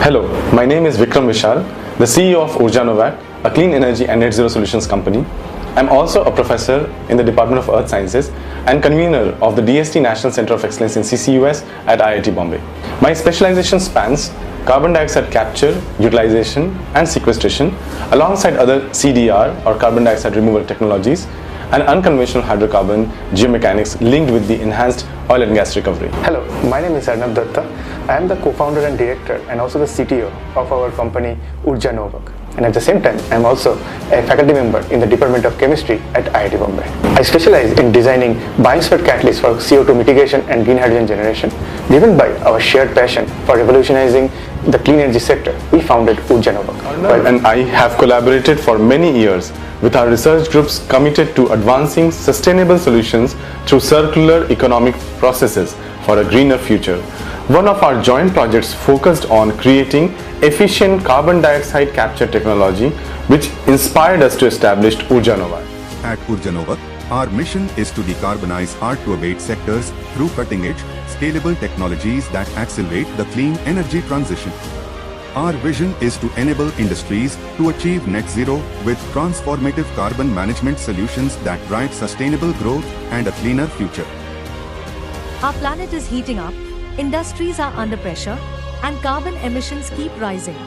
Hello, my name is Vikram Vishal, the CEO of Urja Novac, a clean energy and net zero solutions company. I'm also a professor in the Department of Earth Sciences and convener of the DST National Center of Excellence in CCUS at IIT Bombay. My specialization spans carbon dioxide capture, utilization and sequestration alongside other CDR or carbon dioxide removal technologies and unconventional hydrocarbon geomechanics linked with the enhanced oil and gas recovery. Hello, my name is Arnab Datta. I am the co-founder and director and also the CTO of our company Urja Novac. And at the same time, I am also a faculty member in the Department of Chemistry at IIT Bombay. I specialize in designing biosphere catalysts for CO2 mitigation and green hydrogen generation. Driven by our shared passion for revolutionizing the clean energy sector, we founded Urja Novac. And I have collaborated for many years with our research groups committed to advancing sustainable solutions through circular economic processes for a greener future. One of our joint projects focused on creating efficient carbon dioxide capture technology, which inspired us to establish Urja Novac. At Urja Novac, our mission is to decarbonize hard-to-abate sectors through cutting-edge, scalable technologies that accelerate the clean energy transition. Our vision is to enable industries to achieve net zero with transformative carbon management solutions that drive sustainable growth and a cleaner future. Our planet is heating up, industries are under pressure, and carbon emissions keep rising.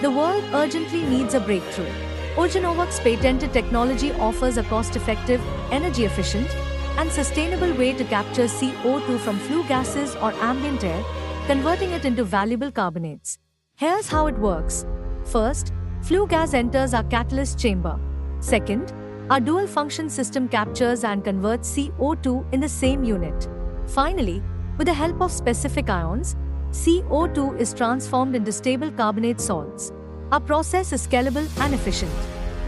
The world urgently needs a breakthrough. Urja Novac's patented technology offers a cost-effective, energy-efficient, and sustainable way to capture CO2 from flue gases or ambient air, converting it into valuable carbonates. Here's how it works. First, flue gas enters our catalyst chamber. Second, our dual-function system captures and converts CO2 in the same unit. Finally, with the help of specific ions, CO2 is transformed into stable carbonate salts. Our process is scalable and efficient.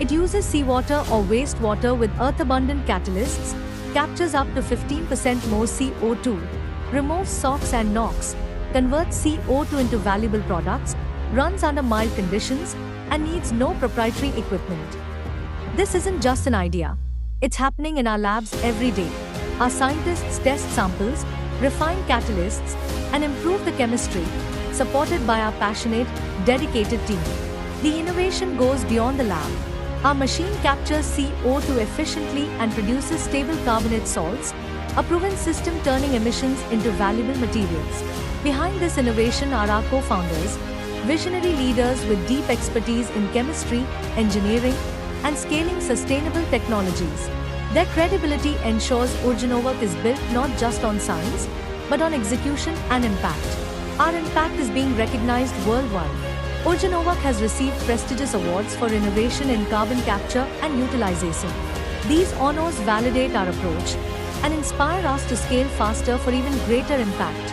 It uses seawater or wastewater with earth-abundant catalysts, captures up to 15% more CO2, removes SOx and NOx, converts CO2 into valuable products, runs under mild conditions, and needs no proprietary equipment. This isn't just an idea. It's happening in our labs every day. Our scientists test samples, refine catalysts, and improve the chemistry, supported by our passionate, dedicated team. The innovation goes beyond the lab. Our machine captures CO2 efficiently and produces stable carbonate salts, a proven system turning emissions into valuable materials. Behind this innovation are our co-founders, visionary leaders with deep expertise in chemistry, engineering, and scaling sustainable technologies. Their credibility ensures Urja Novac is built not just on science, but on execution and impact. Our impact is being recognized worldwide. Urja Novac has received prestigious awards for innovation in carbon capture and utilization. These honors validate our approach and inspire us to scale faster for even greater impact.